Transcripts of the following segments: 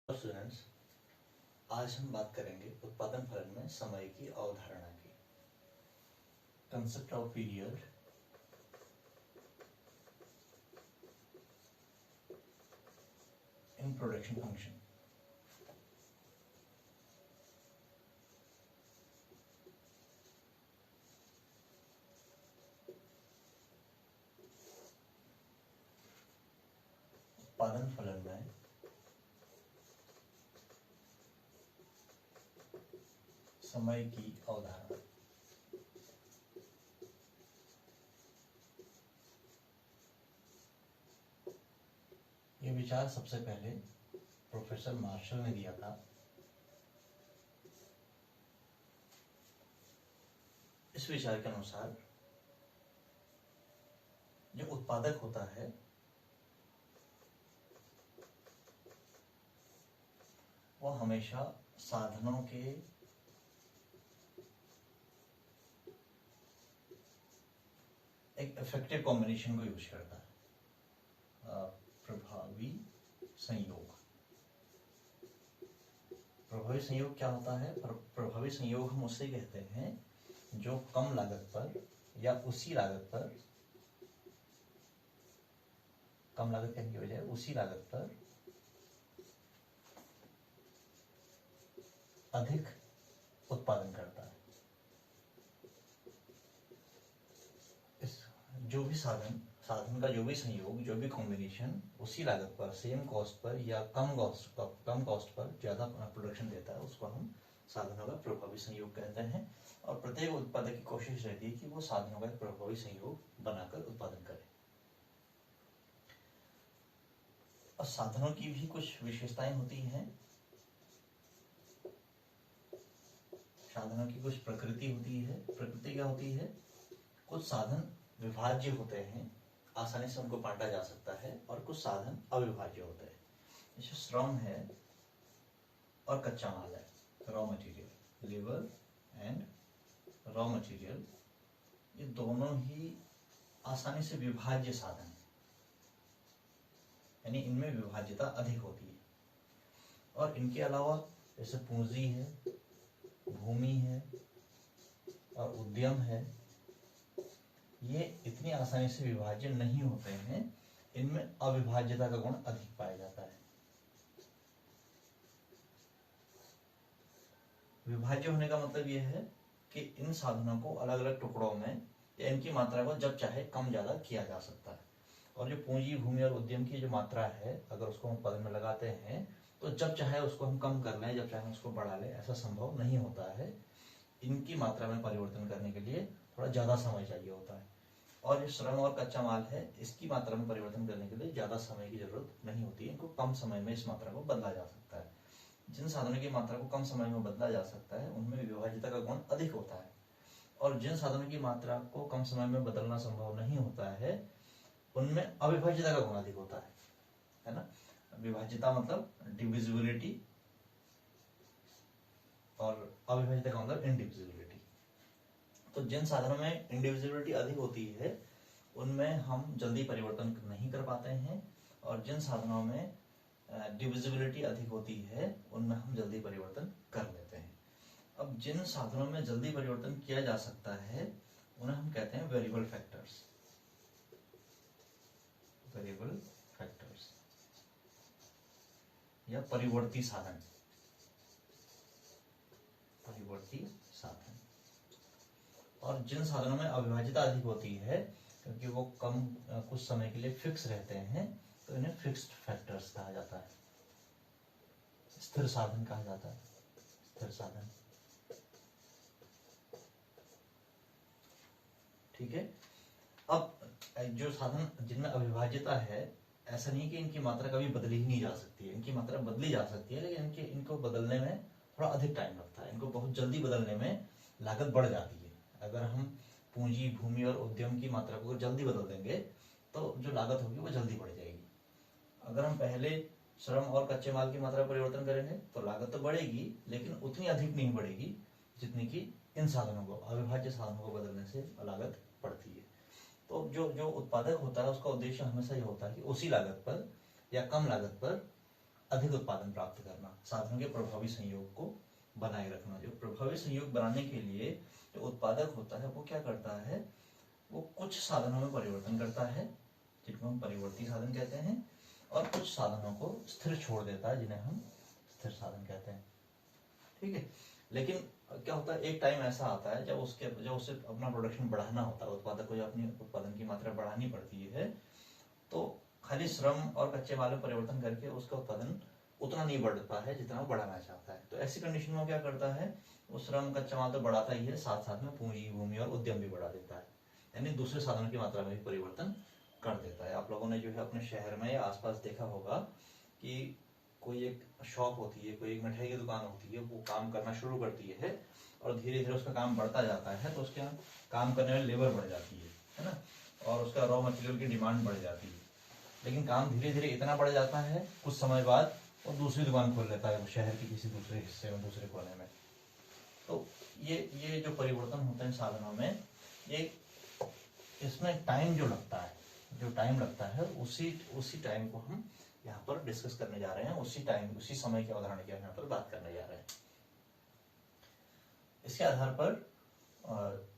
Students, आज हम बात करेंगे उत्पादन फलन में समय की अवधारणा की। Concept of period in production function. उत्पादन फलन में समय की अवधारणा। ये विचार सबसे पहले प्रोफेसर मार्शल ने दिया था। इस विचार के अनुसार जो उत्पादक होता है वो हमेशा साधनों के एक इफेक्टिव कॉम्बिनेशन को यूज करता है। प्रभावी संयोग। प्रभावी संयोग क्या होता है? प्रभावी संयोग हम उसे कहते हैं जो कम लागत पर या उसी लागत पर, कम लागत कहने की बजाय उसी लागत पर अधिक उत्पादन करता है। इस जो भी साधन का जो भी संयोग, जो भी कॉम्बिनेशन उसी लागत पर, सेम कॉस्ट पर या कम कॉस्ट पर ज्यादा प्रोडक्शन देता है, उसको हम साधनों का प्रभावी संयोग कहते हैं। और प्रत्येक उत्पादक की कोशिश रहती है कि वो साधनों का एक प्रभावी संयोग बनाकर उत्पादन करे। और साधनों की भी कुछ विशेषताएं होती हैं। साधनों की कुछ प्रकृति होती है। प्रकृति क्या होती है? कुछ साधन विभाज्य होते हैं, आसानी से उनको बांटा जा सकता है, और कुछ साधन अविभाज्य होते हैं। जैसे श्रम है और कच्चा माल है, raw material, labour and raw material, ये दोनों ही आसानी से विभाज्य साधन है, यानी इनमें विभाज्यता अधिक होती है। और इनके अलावा जैसे पूंजी है, भूमि है और उद्यम है, ये इतनी आसानी से विभाज्य नहीं होते हैं। इनमें अविभाज्यता का गुण अधिक पाया जाता है। विभाज्य होने का मतलब यह है कि इन साधनों को अलग अलग टुकड़ों में या इनकी मात्रा को जब चाहे कम ज्यादा किया जा सकता है। और जो पूंजी, भूमि और उद्यम की जो मात्रा है, अगर उसको हम उत्पादन में लगाते हैं तो जब चाहे उसको हम कम कर लें, जब चाहे उसको बढ़ा लें, ऐसा संभव नहीं होता है। इनकी मात्रा में परिवर्तन करने के लिए थोड़ा ज्यादा समय चाहिए होता है। और जो श्रम और कच्चा माल है, इसकी मात्रा में परिवर्तन करने के लिए ज्यादा समय की जरूरत नहीं होती है। इनको कम समय में इस मात्रा को बदला जा सकता है। जिन साधनों की मात्रा को कम समय में बदला जा सकता है उनमें विभाज्यता का गुण अधिक होता है। और जिन साधनों की मात्रा को कम समय में बदलना संभव नहीं होता है उनमें अविभाज्यता का गुण अधिक होता है ना। विभाज्यता मतलब डिविजिबिलिटी और अविभाज्यता का मतलब इंडिविजिबिलिटी। तो जिन साधनों में इंडिविजिबिलिटी अधिक होती है उनमें हम जल्दी परिवर्तन नहीं कर पाते हैं, और जिन साधनों में डिविजिबिलिटी अधिक होती है उनमें हम जल्दी परिवर्तन कर लेते हैं। अब जिन साधनों में जल्दी परिवर्तन किया जा सकता है उन्हें हम कहते हैं वेरिएबल फैक्टर्स। वेरिएबल फैक्टर्स या परिवर्ती साधन। परिवर्ती साधन। और जिन साधनों में अविभाज्यता अधिक होती है क्योंकि वो कम कुछ समय के लिए फिक्स रहते हैं, तो इन्हें फिक्स्ड फैक्टर्स कहा जाता है। स्थिर साधन कहा जाता है। स्थिर साधन, ठीक है। अब जो साधन जिनमें अविभाज्यता है, ऐसा नहीं कि इनकी मात्रा कभी बदली ही नहीं जा सकती है। इनकी मात्रा बदली जा सकती है, लेकिन इनको बदलने में थोड़ा अधिक टाइम लगता है। इनको बहुत जल्दी बदलने में लागत बढ़ जाती है। अगर हम पूंजी, भूमि और उद्यम की मात्रा को जल्दी बदल देंगे तो जो लागत होगी वो जल्दी बढ़ जाएगी। अगर हम पहले श्रम और कच्चे माल की मात्रा परिवर्तन करेंगे तो लागत तो बढ़ेगी, लेकिन उतनी अधिक नहीं बढ़ेगी जितनी कि इन साधनों को, अविभाज्य साधनों को बदलने से लागत बढ़ती है। तो जो उत्पादक होता है उसका उद्देश्य हमेशा ये होता है कि उसी लागत पर या कम लागत पर अधिक उत्पादन प्राप्त करना, साधनों के प्रभावी संयोग को बनाए रखना। जो प्रभावी संयोग बनाने के लिए जो उत्पादक होता है वो क्या करता है, वो कुछ साधनों में परिवर्तन करता है जिनको हम परिवर्ती साधन कहते हैं, और कुछ साधनों को स्थिर छोड़ देता है जिन्हें हम स्थिर साधन कहते हैं। ठीक है, लेकिन क्या होता है, एक टाइम ऐसा आता है जब उसे अपना प्रोडक्शन बढ़ाना होता है, उत्पादक को जब अपनी उत्पादन की मात्रा बढ़ानी पड़ती है, तो खाली श्रम और कच्चे माल में परिवर्तन करके उसका उत्पादन उतना नहीं बढ़ता है जितना वो बढ़ाना चाहता है। तो ऐसी कंडीशन में क्या करता है, वो श्रम कच्चा माल तो बढ़ाता ही है, साथ साथ में पूंजी भूमि और उद्यम भी बढ़ा देता है, यानी दूसरे साधनों की मात्रा में भी परिवर्तन कर देता है। आप लोगों ने जो है अपने शहर में या आसपास देखा होगा कि कोई एक शॉप होती है, कोई एक मिठाई की दुकान होती है, वो काम करना शुरू करती है और धीरे धीरे उसका काम बढ़ता जाता है, तो उसके काम करने वाली लेबर बढ़ जाती है ना, और उसका रॉ मटेरियल की डिमांड बढ़ जाती है। लेकिन काम धीरे धीरे इतना बढ़ जाता है, कुछ समय बाद वो दूसरी दुकान खोल लेता है शहर के किसी दूसरे हिस्से में, दूसरे कोने में। तो ये जो परिवर्तन होते हैं साधनों में, ये इसमें टाइम जो लगता है उसी टाइम को हम यहाँ पर डिस्कस करने जा रहे हैं, उसी समय के उदाहरण की यहाँ पर बात करने जा रहे हैं। इसके आधार पर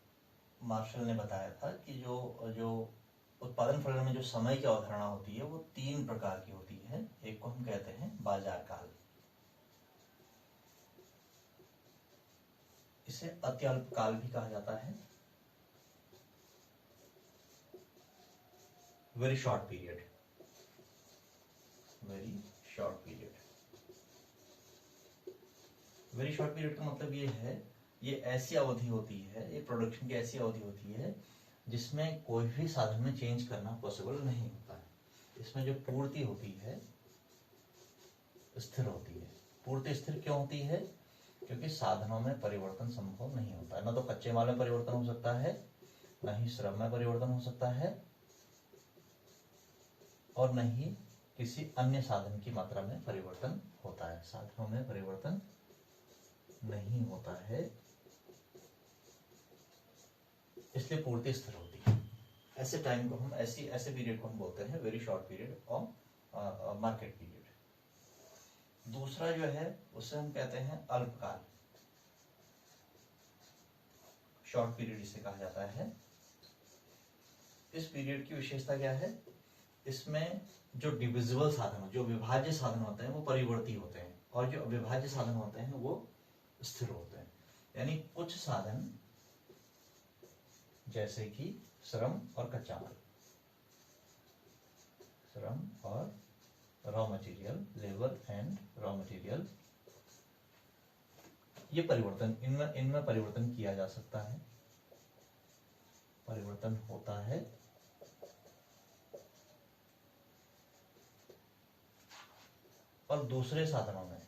मार्शल ने बताया था कि जो उत्पादन फलन में जो समय की अवधारणा होती है वो 3 प्रकार की होती है। एक को हम कहते हैं बाजार काल, इसे अत्यल्प काल भी कहा जाता है, very short period, very short period. Very short period का मतलब ये है, ये ऐसी अवधि होती है, ये प्रोडक्शन की ऐसी अवधि होती है जिसमें कोई भी साधन में चेंज करना पॉसिबल नहीं होता है। इसमें जो पूर्ति होती है स्थिर होती है। पूर्ति स्थिर क्यों होती है, क्योंकि साधनों में परिवर्तन संभव नहीं होता है। न तो कच्चे माल में परिवर्तन हो सकता है, न ही श्रम में परिवर्तन हो सकता है, और न ही किसी अन्य साधन की मात्रा में परिवर्तन होता है। साधनों में परिवर्तन नहीं होता है, इसलिए पूर्ति स्थिर होती है। ऐसे टाइम को हम ऐसे पीरियड को हम बोलते हैं वेरी शॉर्ट पीरियड और मार्केट पीरियड। दूसरा जो है उसे हम कहते हैं अल्पकाल, शॉर्ट पीरियड इसे कहा जाता है। इस पीरियड की विशेषता क्या है, इसमें जो डिविजिबल साधन, जो विभाज्य साधन होते हैं वो परिवर्ती होते हैं, और जो अविभाज्य साधन होते हैं वो स्थिर होते हैं। यानी कुछ साधन जैसे कि श्रम और कच्चा माल, श्रम और raw material, labour and raw material, ये परिवर्तन, इनमें परिवर्तन किया जा सकता है, परिवर्तन होता है। और दूसरे साधनों में,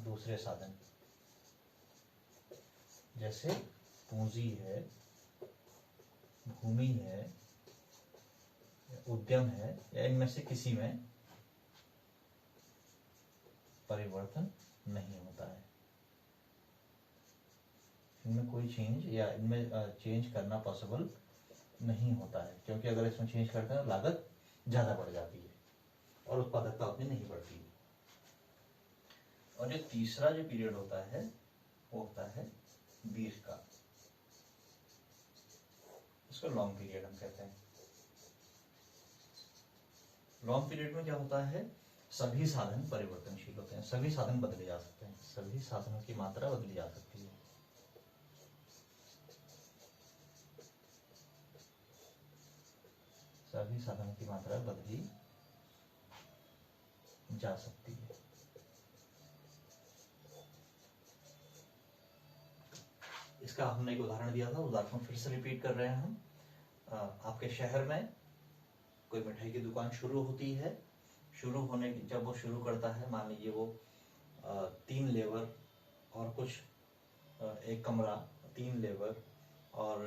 दूसरे साधन जैसे पूंजी है, भूमि है, उद्यम है, या इनमें से किसी में परिवर्तन नहीं होता है। इनमें कोई चेंज या इनमें चेंज करना पॉसिबल नहीं होता है, क्योंकि अगर इसमें चेंज करते हैं लागत ज्यादा बढ़ जाती है और उत्पादकता उतनी नहीं बढ़ती है। और जो तीसरा जो पीरियड होता है वो होता है दीर्घकाल, इसको लॉन्ग पीरियड हम कहते हैं। लॉन्ग पीरियड में क्या होता है, सभी साधन परिवर्तनशील होते हैं, सभी साधन बदले जा सकते हैं, सभी साधनों की मात्रा बदली जा सकती है। सभी साधनों की मात्रा बदली जा सकती है। इसका हमने एक उदाहरण दिया था, उदाहरण फिर से रिपीट कर रहे हैं हम। आपके शहर में कोई मिठाई की दुकान शुरू होती है, शुरू होने की जब वो शुरू करता है, मान लीजिए वो 3 लेबर और कुछ एक कमरा, 3 लेबर और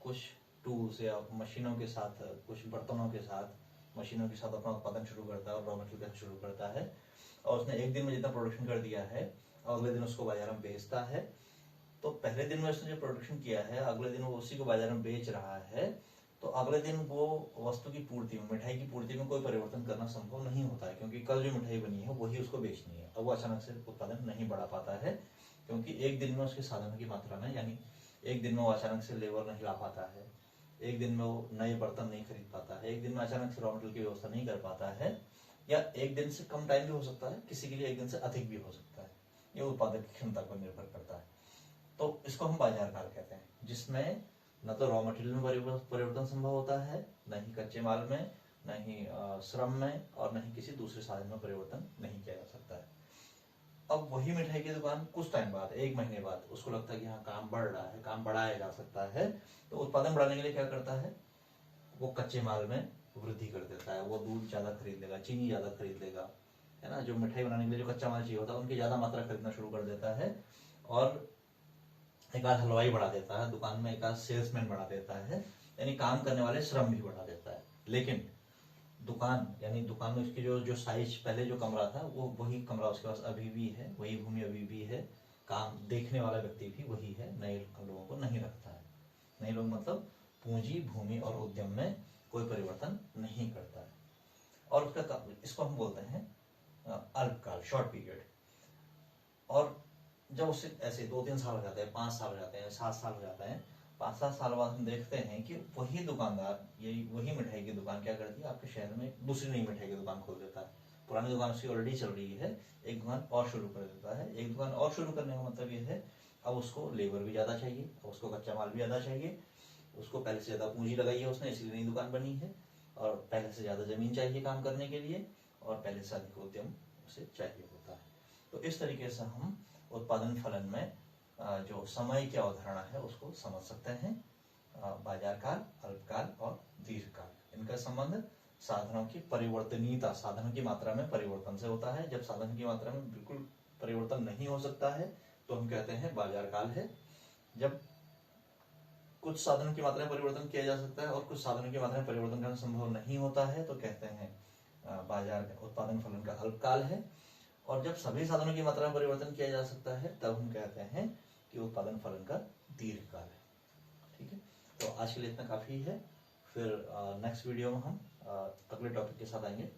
कुछ टूल्स या मशीनों के साथ, कुछ बर्तनों के साथ, मशीनों के साथ अपना उत्पादन शुरू करता है और रॉ मटेरियल शुरू करता है, और उसने एक दिन में जितना प्रोडक्शन कर दिया है अगले दिन उसको बाजार में बेचता है। तो पहले दिन में उसने जो प्रोडक्शन किया है अगले दिन वो उसी को बाजार में बेच रहा है, तो तो अगले दिन वो वस्तु की पूर्ति में, मिठाई की पूर्ति में कोई परिवर्तन करना संभव नहीं होता है, क्योंकि कल जो मिठाई बनी है वही उसको बेचनी है। अब वो अचानक से उत्पादन नहीं बढ़ा पाता है, क्योंकि एक दिन में उसके साधनों की मात्रा में, यानी एक दिन में वो अचानक से लेबर नहीं ला पाता है, एक दिन में वो नए बर्तन नहीं खरीद पाता है, एक दिन में अचानक से रॉ मटेरियल की व्यवस्था नहीं कर पाता है, या एक दिन से कम टाइम भी हो सकता है, किसी के लिए एक दिन से अधिक भी हो सकता है। ये उत्पादक की क्षमता पर निर्भर करता है। तो इसको हम बाजार काल कहते हैं, जिसमें न तो रॉ मटेरियल में परिवर्तन संभव होता है, न ही कच्चे माल में, न ही श्रम में, और न ही किसी दूसरे साधन में परिवर्तन नहीं किया जा सकता है। अब वही मिठाई की दुकान कुछ टाइम बाद, 1 महीने बाद, उसको लगता है कि हाँ काम बढ़ रहा है, काम बढ़ाया जा सकता है, तो उत्पादन बढ़ाने के लिए क्या करता है, वो कच्चे माल में वृद्धि कर देता है। वो दूध ज्यादा खरीद लेगा, चीनी ज्यादा खरीद लेगा, है ना। जो मिठाई बनाने के लिए जो कच्चा माल चाहिए होता है उनकी ज्यादा मात्रा खरीदना शुरू कर देता है, और एक आध हलवाई बढ़ा देता है दुकान में, एक आध सेल्समैन बढ़ा देता है, यानी काम करने वाले श्रम भी बढ़ा देता है। लेकिन दुकान, यानी दुकान में उसकी जो साइज, पहले जो कमरा था वो वही कमरा उसके पास अभी भी है, वही भूमि अभी भी है, काम देखने वाला व्यक्ति भी वही है, नए लोगों को नहीं रखता है। नए लोग मतलब पूंजी, भूमि और उद्यम में कोई परिवर्तन नहीं करता है। और उसका, इसको हम बोलते हैं अल्पकाल, शॉर्ट पीरियड। और जब उससे ऐसे 2-3 साल हो जाते हैं, 5 साल हो जाते हैं, 7 साल हो जाते हैं, 5-7 साल बाद हम देखते हैं कि वही दुकानदार, यही वही मिठाई की दुकान क्या करती है, आपके शहर में दूसरी नई मिठाई की दुकान खोल देता है। पुरानी दुकान उसकी ऑलरेडी चल रही है, एक दुकान और शुरू कर देता है। एक दुकान और शुरू करने का मतलब ये है, अब उसको लेबर भी ज्यादा चाहिए, अब उसको कच्चा माल भी ज्यादा चाहिए, उसको पहले से ज्यादा पूंजी लगाई है उसने, इसलिए नई दुकान बनी है, और पहले से ज्यादा जमीन चाहिए काम करने के लिए, और पहले से अधिक उद्यम उसे चाहिए होता है। तो इस तरीके से हम उत्पादन फलन में जो समय की अवधारणा है उसको समझ सकते हैं। बाजार काल, अल्पकाल और दीर्घकाल, इनका संबंध साधनों की परिवर्तनीयता, साधनों की मात्रा में परिवर्तन से होता है। जब साधन की मात्रा में बिल्कुल परिवर्तन नहीं हो सकता है तो हम कहते हैं बाजार काल है। जब कुछ साधनों की मात्रा में परिवर्तन किया जा सकता है और कुछ साधनों की मात्रा में परिवर्तन करना संभव नहीं होता है तो कहते हैं बाजार उत्पादन फलन का अल्पकाल है। और जब सभी साधनों की मात्रा में परिवर्तन किया जा सकता है तब हम कहते हैं कि उत्पादन फलन का दीर्घकाल है। ठीक है, तो आज के लिए इतना काफी है। फिर नेक्स्ट वीडियो में हम अगले टॉपिक के साथ आएंगे।